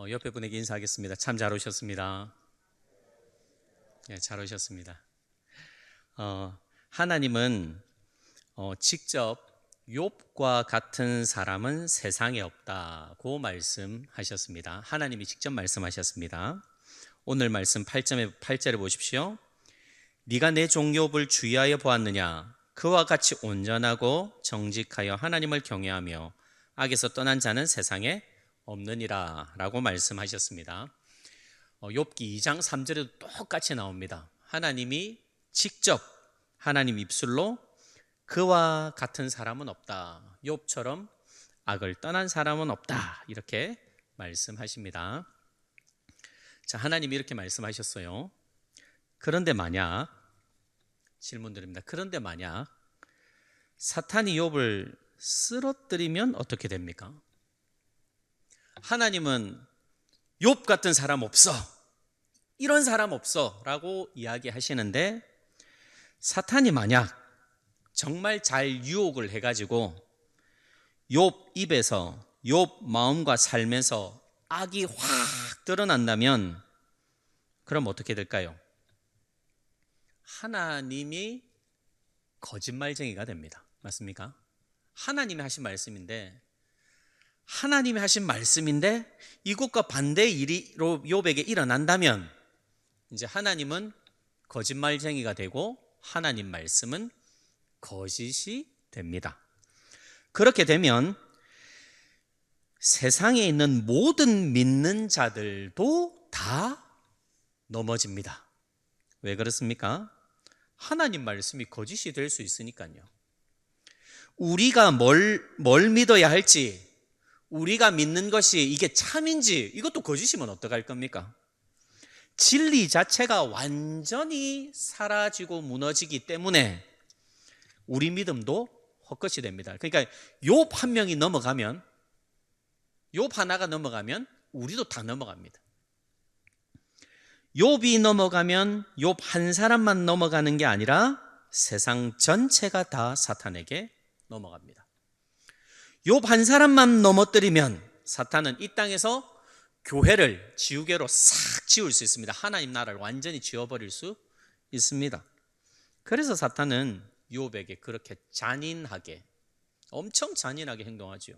옆에 분에게 인사하겠습니다. 참 잘 오셨습니다. 네, 잘 오셨습니다. 하나님은 직접 욥과 같은 사람은 세상에 없다고 말씀하셨습니다. 하나님이 직접 말씀하셨습니다. 오늘 말씀 8절에 보십시오. 네가 내 종 욥을 주의하여 보았느냐? 그와 같이 온전하고 정직하여 하나님을 경외하며 악에서 떠난 자는 세상에 없느니라 라고 말씀하셨습니다. 욥기 2장 3절에도 똑같이 나옵니다. 하나님이 직접 하나님 입술로 그와 같은 사람은 없다, 욥처럼 악을 떠난 사람은 없다, 이렇게 말씀하십니다. 자, 하나님이 이렇게 말씀하셨어요. 그런데 만약, 질문드립니다. 그런데 만약 사탄이 욥을 쓰러뜨리면 어떻게 됩니까? 하나님은 욥 같은 사람 없어, 이런 사람 없어 라고 이야기하시는데, 사탄이 만약 정말 잘 유혹을 해가지고 욥 입에서, 욥 마음과 삶에서 악이 확 드러난다면 그럼 어떻게 될까요? 하나님이 거짓말쟁이가 됩니다. 맞습니까? 하나님이 하신 말씀인데 이것과 반대의 일이 욥에게 일어난다면 이제 하나님은 거짓말쟁이가 되고 하나님 말씀은 거짓이 됩니다. 그렇게 되면 세상에 있는 모든 믿는 자들도 다 넘어집니다. 왜 그렇습니까? 하나님 말씀이 거짓이 될 수 있으니까요. 우리가 뭘 믿어야 할지, 우리가 믿는 것이 이게 참인지, 이것도 거짓이면 어떡할 겁니까? 진리 자체가 완전히 사라지고 무너지기 때문에 우리 믿음도 헛것이 됩니다. 그러니까 욥 한 명이 넘어가면, 욥 하나가 넘어가면 우리도 다 넘어갑니다. 욥이 넘어가면 욥 한 사람만 넘어가는 게 아니라 세상 전체가 다 사탄에게 넘어갑니다. 욥 한 사람만 넘어뜨리면 사탄은 이 땅에서 교회를 지우개로 싹 지울 수 있습니다. 하나님 나라를 완전히 지워버릴 수 있습니다. 그래서 사탄은 욥에게 그렇게 잔인하게, 엄청 잔인하게 행동하지요.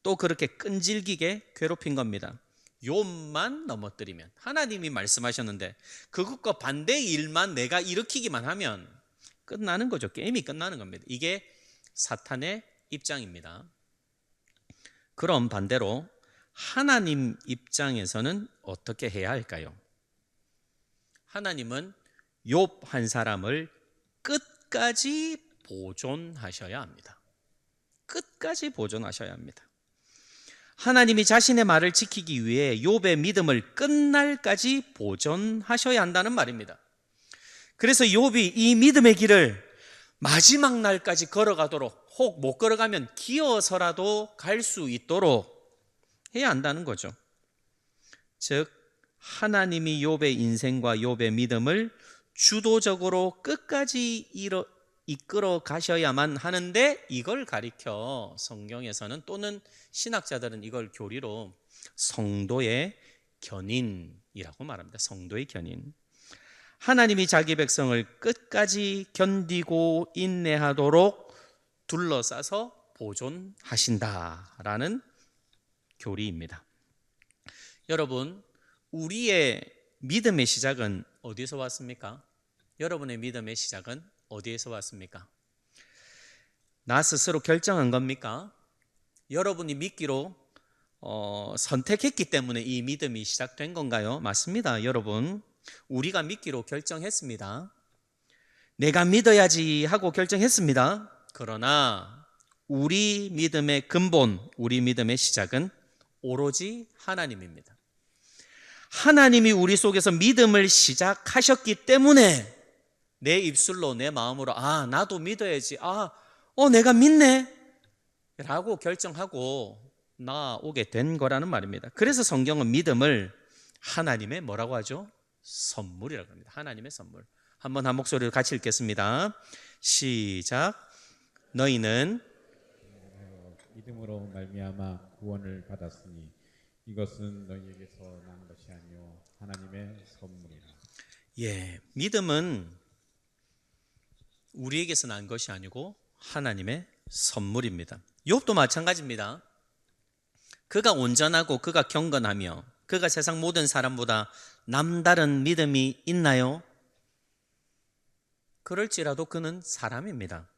또 그렇게 끈질기게 괴롭힌 겁니다. 욥만 넘어뜨리면, 하나님이 말씀하셨는데 그것과 반대의 일만 내가 일으키기만 하면 끝나는 거죠. 게임이 끝나는 겁니다. 이게 사탄의 입장입니다. 그럼 반대로 하나님 입장에서는 어떻게 해야 할까요? 하나님은 욥 한 사람을 끝까지 보존하셔야 합니다. 끝까지 보존하셔야 합니다. 하나님이 자신의 말을 지키기 위해 욥의 믿음을 끝날까지 보존하셔야 한다는 말입니다. 그래서 욥이 이 믿음의 길을 마지막 날까지 걸어가도록, 혹 못 걸어가면 기어서라도 갈 수 있도록 해야 한다는 거죠. 즉 하나님이 욥의 인생과 욥의 믿음을 주도적으로 끝까지 이끌어 가셔야만 하는데, 이걸 가리켜 성경에서는, 또는 신학자들은 이걸 교리로 성도의 견인이라고 말합니다. 성도의 견인. 하나님이 자기 백성을 끝까지 견디고 인내하도록 둘러싸서 보존하신다라는 교리입니다. 여러분, 우리의 믿음의 시작은 어디서 왔습니까? 여러분의 믿음의 시작은 어디에서 왔습니까? 나 스스로 결정한 겁니까? 여러분이 믿기로 선택했기 때문에 이 믿음이 시작된 건가요? 맞습니다, 여러분. 우리가 믿기로 결정했습니다. 내가 믿어야지 하고 결정했습니다. 그러나 우리 믿음의 근본, 우리 믿음의 시작은 오로지 하나님입니다. 하나님이 우리 속에서 믿음을 시작하셨기 때문에 내 입술로, 내 마음으로 나도 믿어야지, 내가 믿네 라고 결정하고 나오게 된 거라는 말입니다. 그래서 성경은 믿음을 하나님의 뭐라고 하죠? 선물이라고 합니다. 하나님의 선물. 한번 한 목소리로 같이 읽겠습니다. 시작. 너희는 믿음으로 말미암아 구원을 받았으니 이것은 너희에게서 난 것이 아니요 하나님의 선물이라. 예, 믿음은 우리에게서 난 것이 아니고 하나님의 선물입니다. 욥도 마찬가지입니다. 그가 온전하고 그가 경건하며 그가 세상 모든 사람보다 남다른 믿음이 있나요? 그럴지라도 그는 사람입니다.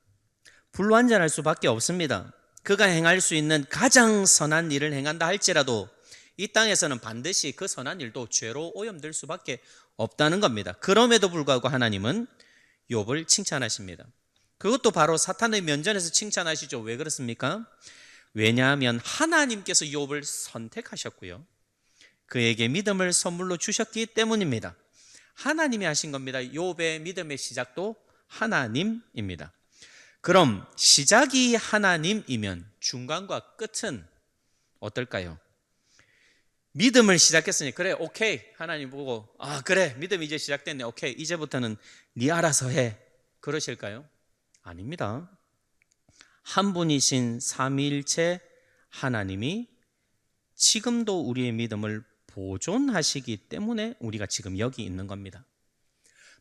불완전할 수밖에 없습니다. 그가 행할 수 있는 가장 선한 일을 행한다 할지라도 이 땅에서는 반드시 그 선한 일도 죄로 오염될 수밖에 없다는 겁니다. 그럼에도 불구하고 하나님은 욥을 칭찬하십니다. 그것도 바로 사탄의 면전에서 칭찬하시죠. 왜 그렇습니까? 왜냐하면 하나님께서 욥을 선택하셨고요, 그에게 믿음을 선물로 주셨기 때문입니다. 하나님이 하신 겁니다. 욥의 믿음의 시작도 하나님입니다. 그럼 시작이 하나님이면 중간과 끝은 어떨까요? 믿음을 시작했으니 그래 오케이, 하나님 보고 그래 믿음이 이제 시작됐네, 오케이 이제부터는 네 알아서 해, 그러실까요? 아닙니다. 한 분이신 삼위일체 하나님이 지금도 우리의 믿음을 보존하시기 때문에 우리가 지금 여기 있는 겁니다.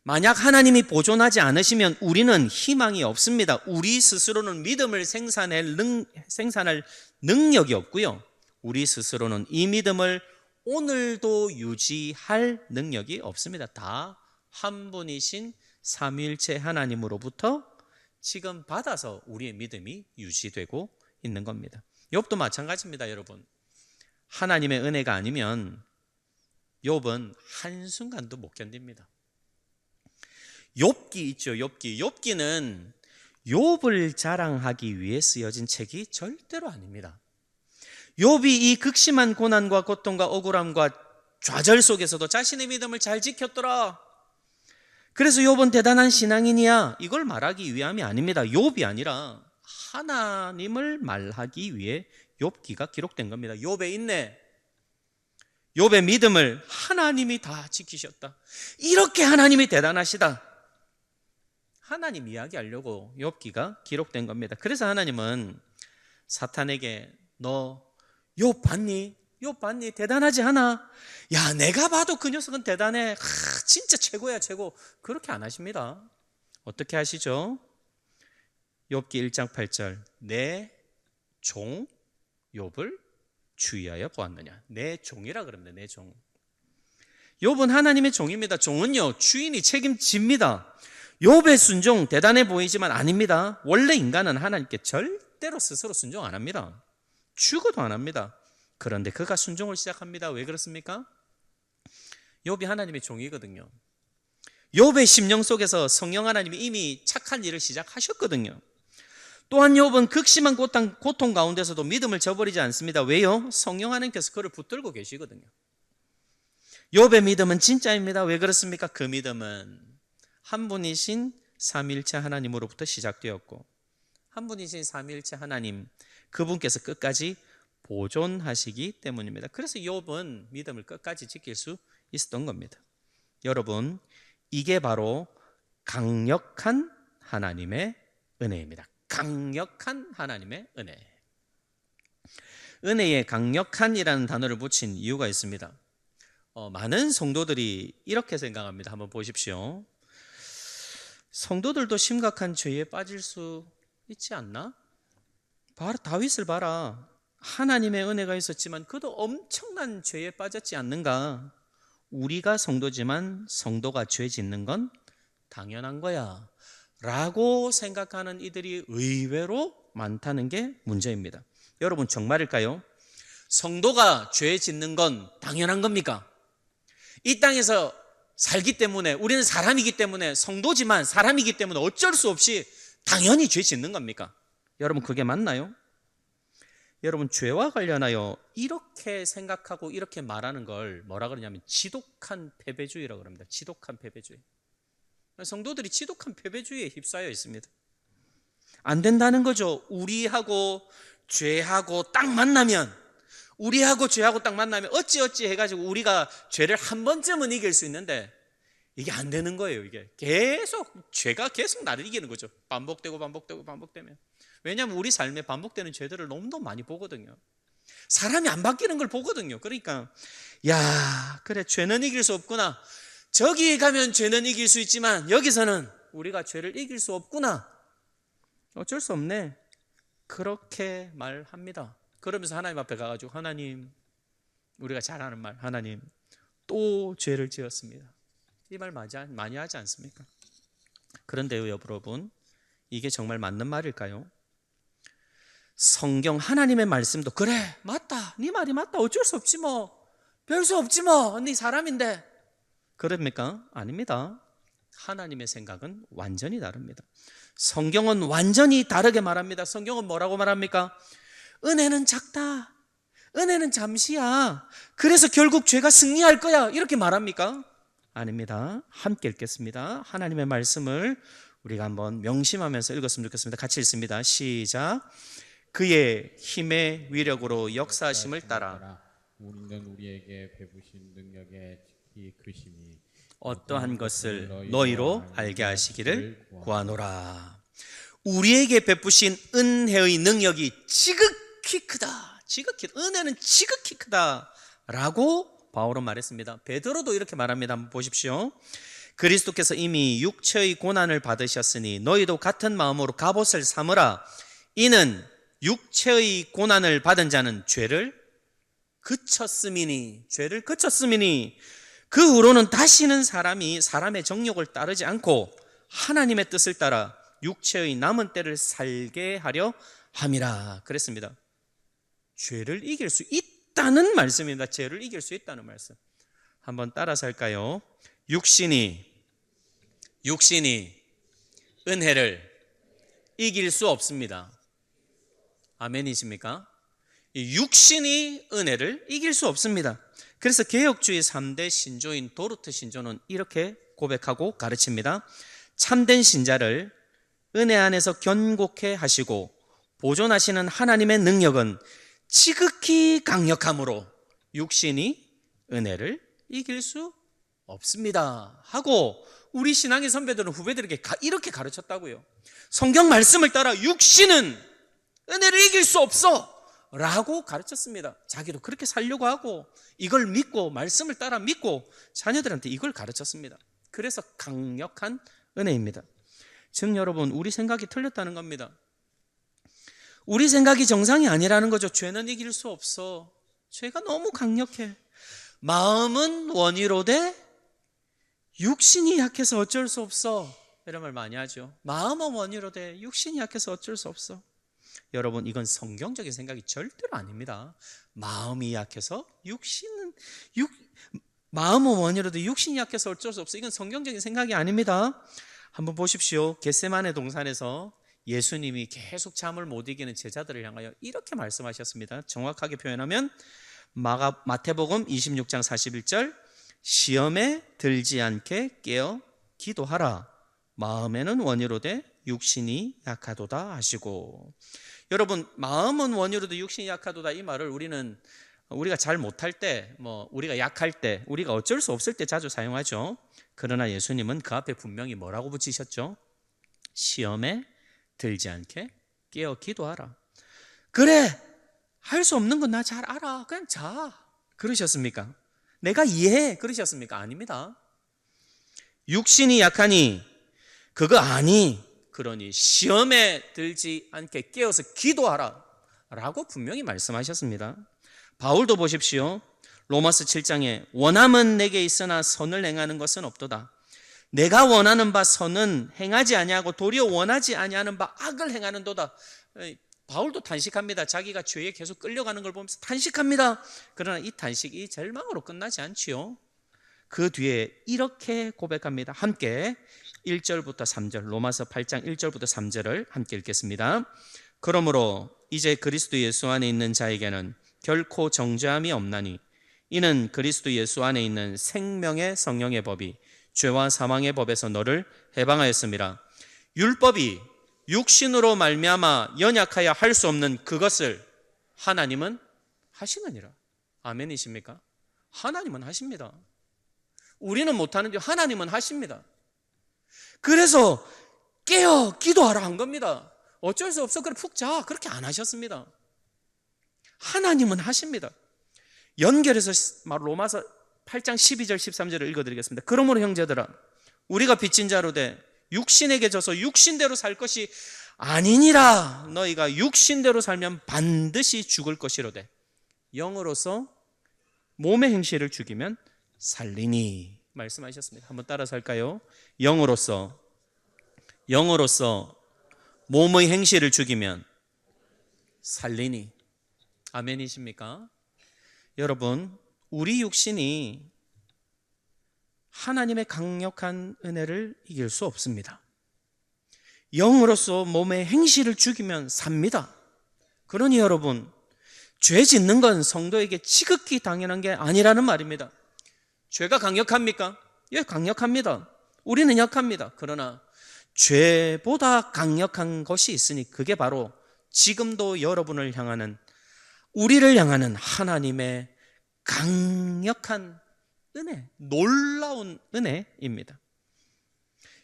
만약 하나님이 보존하지 않으시면 우리는 희망이 없습니다. 우리 스스로는 믿음을 생산할 능력이 없고요, 우리 스스로는 이 믿음을 오늘도 유지할 능력이 없습니다. 다 한 분이신 삼위일체 하나님으로부터 지금 받아서 우리의 믿음이 유지되고 있는 겁니다. 욥도 마찬가지입니다. 여러분, 하나님의 은혜가 아니면 욥은 한순간도 못 견딥니다. 욥기 있죠. 욥기는 욥을 자랑하기 위해 쓰여진 책이 절대로 아닙니다. 욥이 이 극심한 고난과 고통과 억울함과 좌절 속에서도 자신의 믿음을 잘 지켰더라, 그래서 욥은 대단한 신앙인이야, 이걸 말하기 위함이 아닙니다. 욥이 아니라 하나님을 말하기 위해 욥기가 기록된 겁니다. 욥의 인내, 욥의 믿음을 하나님이 다 지키셨다, 이렇게 하나님이 대단하시다, 하나님 이야기하려고 욥기가 기록된 겁니다. 그래서 하나님은 사탄에게 너 욥 봤니? 욥 봤니? 대단하지 않아? 야, 내가 봐도 그 녀석은 대단해, 진짜 최고야 최고, 그렇게 안 하십니다. 어떻게 하시죠? 욥기 1장 8절 내 종 욥을 주의하여 보았느냐. 내 종이라 그럽니다. 내 종. 욥은 하나님의 종입니다. 종은요, 주인이 책임집니다. 욥의 순종 대단해 보이지만 아닙니다. 원래 인간은 하나님께 절대로 스스로 순종 안 합니다. 죽어도 안 합니다. 그런데 그가 순종을 시작합니다. 왜 그렇습니까? 욥이 하나님의 종이거든요. 욥의 심령 속에서 성령 하나님이 이미 착한 일을 시작하셨거든요. 또한 욥은 극심한 고통 가운데서도 믿음을 저버리지 않습니다. 왜요? 성령 하나님께서 그를 붙들고 계시거든요. 욥의 믿음은 진짜입니다. 왜 그렇습니까? 그 믿음은 한 분이신 삼위일체 하나님으로부터 시작되었고, 한 분이신 삼위일체 하나님, 그분께서 끝까지 보존하시기 때문입니다. 그래서 욥은 믿음을 끝까지 지킬 수 있었던 겁니다. 여러분, 이게 바로 강력한 하나님의 은혜입니다. 강력한 하나님의 은혜. 은혜에 강력한이라는 단어를 붙인 이유가 있습니다. 많은 성도들이 이렇게 생각합니다. 한번 보십시오. 성도들도 심각한 죄에 빠질 수 있지 않나? 바로 다윗을 봐라. 하나님의 은혜가 있었지만 그도 엄청난 죄에 빠졌지 않는가? 우리가 성도지만 성도가 죄 짓는 건 당연한 거야 라고 생각하는 이들이 의외로 많다는 게 문제입니다. 여러분, 정말일까요? 성도가 죄 짓는 건 당연한 겁니까? 이 땅에서 살기 때문에, 우리는 사람이기 때문에, 성도지만 사람이기 때문에 어쩔 수 없이 당연히 죄 짓는 겁니까? 여러분, 그게 맞나요? 여러분, 죄와 관련하여 이렇게 생각하고 이렇게 말하는 걸 뭐라 그러냐면 지독한 패배주의라고 합니다. 지독한 패배주의. 성도들이 지독한 패배주의에 휩싸여 있습니다. 안 된다는 거죠. 우리하고 죄하고 딱 만나면, 우리하고 죄하고 딱 만나면 어찌 해가지고 우리가 죄를 한 번쯤은 이길 수 있는데 이게 안 되는 거예요. 이게 계속 죄가 계속 나를 이기는 거죠. 반복되면. 왜냐하면 우리 삶에 반복되는 죄들을 너무너무 많이 보거든요. 사람이 안 바뀌는 걸 보거든요. 그러니까 야, 그래, 죄는 이길 수 없구나. 저기 가면 죄는 이길 수 있지만 여기서는 우리가 죄를 이길 수 없구나. 어쩔 수 없네. 그렇게 말합니다. 그러면서 하나님 앞에 가가지고, 하나님, 우리가 잘 아는 말, 하나님 또 죄를 지었습니다. 이 말 많이 하지 않습니까? 그런데요, 여러분, 이게 정말 맞는 말일까요? 성경 하나님의 말씀도 그래, 맞다, 네 말이 맞다, 어쩔 수 없지 뭐, 별 수 없지 뭐, 네 사람인데, 그럽니까? 아닙니다. 하나님의 생각은 완전히 다릅니다. 성경은 완전히 다르게 말합니다. 성경은 뭐라고 말합니까? 은혜는 작다, 은혜는 잠시야, 그래서 결국 죄가 승리할 거야, 이렇게 말합니까? 아닙니다. 함께 읽겠습니다. 하나님의 말씀을 우리가 한번 명심하면서 읽었으면 좋겠습니다. 같이 읽습니다. 시작. 그의 힘의 위력으로 역사하심을 따라 우리는 우리에게 베푸신 능력에 특히 그 힘이 어떠한 것을 너희로 알게 하시기를 구하노라. 우리에게 베푸신 은혜의 능력이 지극히 크다. 지극히, 은혜는 지극히 크다라고 바울은 말했습니다. 베드로도 이렇게 말합니다. 한번 보십시오. 그리스도께서 이미 육체의 고난을 받으셨으니 너희도 같은 마음으로 갑옷을 삼으라. 이는 육체의 고난을 받은 자는 죄를 그쳤음이니 그 후로는 다시는 사람의 정욕을 따르지 않고 하나님의 뜻을 따라 육체의 남은 때를 살게 하려 함이라 그랬습니다. 죄를 이길 수 있다는 말씀입니다. 죄를 이길 수 있다는 말씀. 한번 따라서 할까요? 육신이 은혜를 이길 수 없습니다. 아멘이십니까? 육신이 은혜를 이길 수 없습니다. 그래서 개혁주의 3대 신조인 도르트 신조는 이렇게 고백하고 가르칩니다. 참된 신자를 은혜 안에서 견고케 하시고 보존하시는 하나님의 능력은 지극히 강력함으로 육신이 은혜를 이길 수 없습니다 하고 우리 신앙의 선배들은 후배들에게 이렇게 가르쳤다고요. 성경 말씀을 따라 육신은 은혜를 이길 수 없어 라고 가르쳤습니다. 자기도 그렇게 살려고 하고 이걸 믿고 말씀을 따라 믿고 자녀들한테 이걸 가르쳤습니다. 그래서 강력한 은혜입니다. 즉 여러분, 우리 생각이 틀렸다는 겁니다. 우리 생각이 정상이 아니라는 거죠. 죄는 이길 수 없어. 죄가 너무 강력해. 마음은 원이로되 육신이 약해서 어쩔 수 없어. 이런 말 많이 하죠. 마음은 원이로되 육신이 약해서 어쩔 수 없어. 여러분, 이건 성경적인 생각이 절대로 아닙니다. 마음이 약해서 마음은 원이로도 육신이 약해서 어쩔 수 없어. 이건 성경적인 생각이 아닙니다. 한번 보십시오. 겟세마네 동산에서 예수님이 계속 잠을 못 이기는 제자들을 향하여 이렇게 말씀하셨습니다. 정확하게 표현하면 마태복음 26장 41절 시험에 들지 않게 깨어 기도하라. 마음에는 원이로되 육신이 약하도다 하시고. 여러분, 마음은 원이로도 육신이 약하도다 이 말을 우리가 잘 못할 때, 우리가 약할 때, 우리가 어쩔 수 없을 때 자주 사용하죠. 그러나 예수님은 그 앞에 분명히 뭐라고 붙이셨죠? 시험에 들지 않게 깨어 기도하라. 그래, 할 수 없는 건 나 잘 알아. 그냥 자. 그러셨습니까? 내가 이해해. 그러셨습니까? 아닙니다. 육신이 약하니 그거 아니. 그러니 시험에 들지 않게 깨어서 기도하라 라고 분명히 말씀하셨습니다. 바울도 보십시오. 로마서 7장에 원함은 내게 있으나 선을 행하는 것은 없도다. 내가 원하는 바 선은 행하지 아니하고 도리어 원하지 아니하는 바 악을 행하는도다. 바울도 탄식합니다. 자기가 죄에 계속 끌려가는 걸 보면서 탄식합니다. 그러나 이 탄식이 절망으로 끝나지 않지요. 그 뒤에 이렇게 고백합니다. 함께 1절부터 3절, 로마서 8장 1절부터 3절을 함께 읽겠습니다. 그러므로 이제 그리스도 예수 안에 있는 자에게는 결코 정죄함이 없나니 이는 그리스도 예수 안에 있는 생명의 성령의 법이 죄와 사망의 법에서 너를 해방하였음이라. 율법이 육신으로 말미암아 연약하여 할 수 없는 그것을 하나님은 하시느니라. 아멘이십니까? 하나님은 하십니다. 우리는 못하는데 하나님은 하십니다. 그래서 깨어 기도하라 한 겁니다. 어쩔 수 없어. 그래 푹 자. 그렇게 안 하셨습니다. 하나님은 하십니다. 연결해서 로마서 8장 12절 13절을 읽어드리겠습니다. 그러므로 형제들아 우리가 빚진 자로 돼 육신에게 져서 육신대로 살 것이 아니니라. 너희가 육신대로 살면 반드시 죽을 것이로되 영으로서 몸의 행실을 죽이면 살리니 말씀하셨습니다. 한번 따라서 할까요? 영으로서 몸의 행실을 죽이면 살리니. 아멘이십니까? 여러분, 우리 육신이 하나님의 강력한 은혜를 이길 수 없습니다. 영으로서 몸의 행실을 죽이면 삽니다. 그러니 여러분, 죄 짓는 건 성도에게 지극히 당연한 게 아니라는 말입니다. 죄가 강력합니까? 예, 강력합니다. 우리는 약합니다. 그러나 죄보다 강력한 것이 있으니 그게 바로 지금도 여러분을 향하는, 우리를 향하는 하나님의 강력한 은혜, 놀라운 은혜입니다.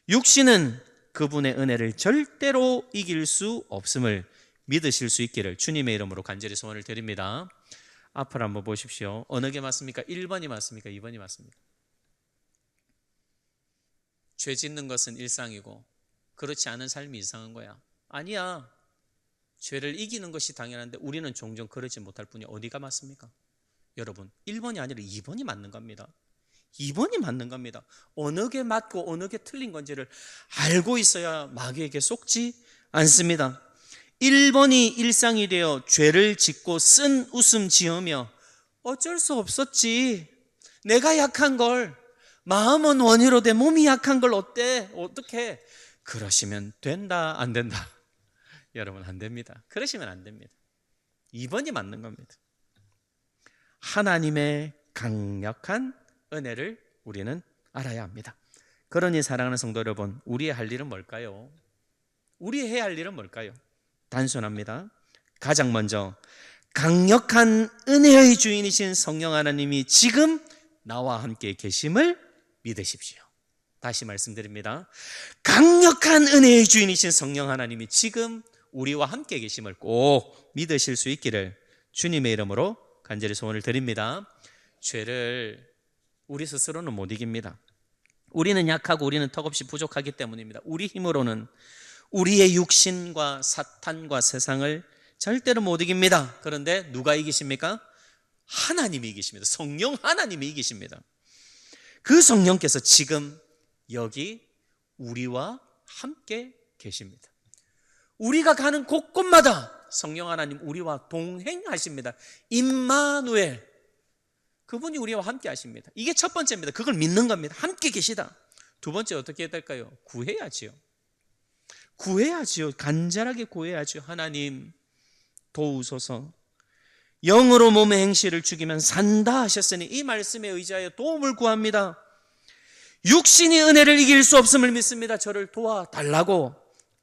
육신은 그분의 은혜를 절대로 이길 수 없음을 믿으실 수 있기를 주님의 이름으로 간절히 소원을 드립니다. 앞을 한번 보십시오. 어느 게 맞습니까? 1번이 맞습니까? 2번이 맞습니까? 죄 짓는 것은 일상이고 그렇지 않은 삶이 이상한 거야. 아니야. 죄를 이기는 것이 당연한데 우리는 종종 그러지 못할 뿐이 어디가 맞습니까? 여러분, 1번이 아니라 2번이 맞는 겁니다. 2번이 맞는 겁니다. 어느 게 맞고 어느 게 틀린 건지를 알고 있어야 마귀에게 속지 않습니다. 1번이 일상이 되어 죄를 짓고 쓴 웃음 지으며 어쩔 수 없었지. 내가 약한 걸, 마음은 원이로 돼 몸이 약한 걸 어떻게 그러시면 된다 안 된다? 여러분, 안 됩니다. 그러시면 안 됩니다. 2번이 맞는 겁니다. 하나님의 강력한 은혜를 우리는 알아야 합니다. 그러니 사랑하는 성도 여러분, 우리의 할 일은 뭘까요? 우리 해야 할 일은 뭘까요? 단순합니다. 가장 먼저 강력한 은혜의 주인이신 성령 하나님이 지금 나와 함께 계심을 믿으십시오. 다시 말씀드립니다. 강력한 은혜의 주인이신 성령 하나님이 지금 우리와 함께 계심을 꼭 믿으실 수 있기를 주님의 이름으로 간절히 소원을 드립니다. 죄를 우리 스스로는 못 이깁니다. 우리는 약하고 우리는 턱없이 부족하기 때문입니다. 우리 힘으로는 우리의 육신과 사탄과 세상을 절대로 못 이깁니다. 그런데 누가 이기십니까? 하나님이 이기십니다. 성령 하나님이 이기십니다. 그 성령께서 지금 여기 우리와 함께 계십니다. 우리가 가는 곳곳마다 성령 하나님 우리와 동행하십니다. 임마누엘, 그분이 우리와 함께 하십니다. 이게 첫 번째입니다. 그걸 믿는 겁니다. 함께 계시다. 두 번째 어떻게 해야 될까요? 구해야지요. 간절하게 구해야죠. 하나님 도우소서. 영으로 몸의 행실을 죽이면 산다 하셨으니 이 말씀에 의지하여 도움을 구합니다. 육신이 은혜를 이길 수 없음을 믿습니다. 저를 도와달라고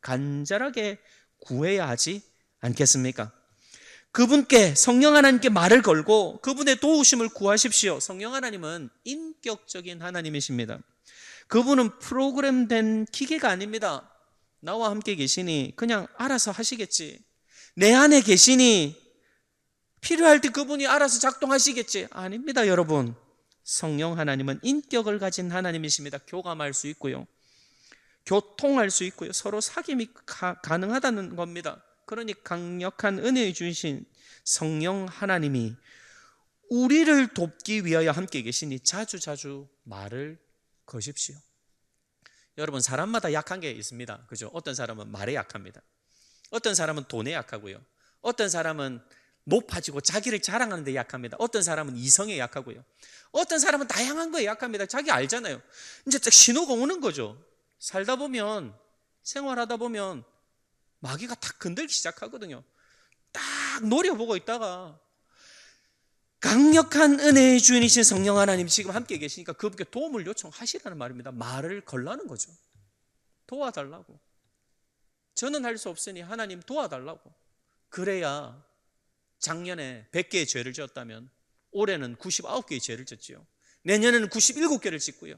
간절하게 구해야 하지 않겠습니까? 그분께, 성령 하나님께 말을 걸고 그분의 도우심을 구하십시오. 성령 하나님은 인격적인 하나님이십니다. 그분은 프로그램된 기계가 아닙니다. 나와 함께 계시니 그냥 알아서 하시겠지. 내 안에 계시니 필요할 때 그분이 알아서 작동하시겠지. 아닙니다, 여러분. 성령 하나님은 인격을 가진 하나님이십니다. 교감할 수 있고요, 교통할 수 있고요, 서로 사귐이 가능하다는 겁니다. 그러니 강력한 은혜의 주신 성령 하나님이 우리를 돕기 위하여 함께 계시니 자주 말을 거십시오. 여러분, 사람마다 약한 게 있습니다. 그죠? 어떤 사람은 말에 약합니다. 어떤 사람은 돈에 약하고요. 어떤 사람은 높아지고 자기를 자랑하는 데 약합니다. 어떤 사람은 이성에 약하고요. 어떤 사람은 다양한 거에 약합니다. 자기 알잖아요. 이제 딱 신호가 오는 거죠. 살다 보면, 생활하다 보면 마귀가 딱 건들기 시작하거든요. 딱 노려보고 있다가 강력한 은혜의 주인이신 성령 하나님 지금 함께 계시니까 그분께 도움을 요청하시라는 말입니다. 말을 걸라는 거죠. 도와달라고. 저는 할 수 없으니 하나님 도와달라고. 그래야 작년에 100개의 죄를 지었다면 올해는 99개의 죄를 짓지요. 내년에는 97개를 짓고요.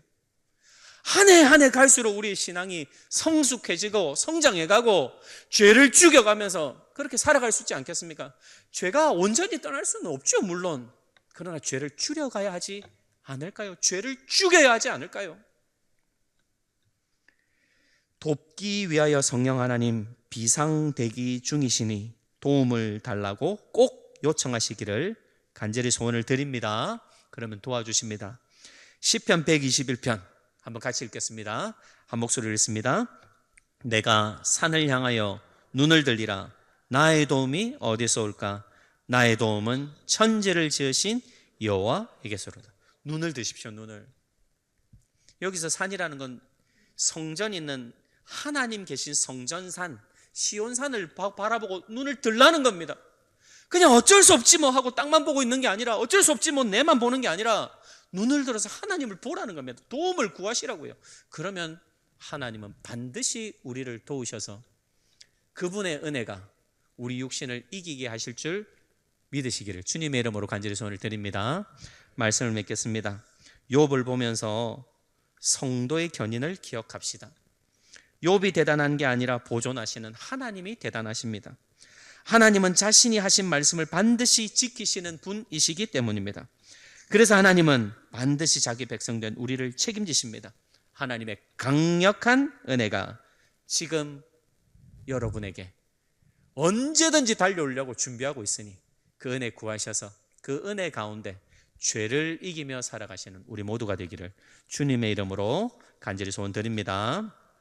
한 해 한 해 갈수록 우리의 신앙이 성숙해지고 성장해가고 죄를 죽여가면서 그렇게 살아갈 수 있지 않겠습니까? 죄가 온전히 떠날 수는 없죠, 물론. 그러나 죄를 줄여가야 하지 않을까요? 죄를 죽여야 하지 않을까요? 돕기 위하여 성령 하나님 비상대기 중이시니 도움을 달라고 꼭 요청하시기를 간절히 소원을 드립니다. 그러면 도와주십니다. 시편 121편 한번 같이 읽겠습니다. 한 목소리를 읽습니다. 내가 산을 향하여 눈을 들리라. 나의 도움이 어디서 올까? 나의 도움은 천지를 지으신 여호와에게서로다. 눈을 드십시오, 눈을. 여기서 산이라는 건 성전 있는 하나님 계신 성전산, 시온산을 바라보고 눈을 들라는 겁니다. 그냥 어쩔 수 없지 뭐 하고 땅만 보고 있는 게 아니라, 어쩔 수 없지 뭐 내만 보는 게 아니라 눈을 들어서 하나님을 보라는 겁니다. 도움을 구하시라고요. 그러면 하나님은 반드시 우리를 도우셔서 그분의 은혜가 우리 육신을 이기게 하실 줄 믿으시기를 주님의 이름으로 간절히 소원을 드립니다. 말씀을 맺겠습니다. 욥을 보면서 성도의 견인을 기억합시다. 욥이 대단한 게 아니라 보존하시는 하나님이 대단하십니다. 하나님은 자신이 하신 말씀을 반드시 지키시는 분이시기 때문입니다. 그래서 하나님은 반드시 자기 백성된 우리를 책임지십니다. 하나님의 강력한 은혜가 지금 여러분에게 언제든지 달려오려고 준비하고 있으니 그 은혜 구하셔서 그 은혜 가운데 죄를 이기며 살아가시는 우리 모두가 되기를 주님의 이름으로 간절히 소원드립니다.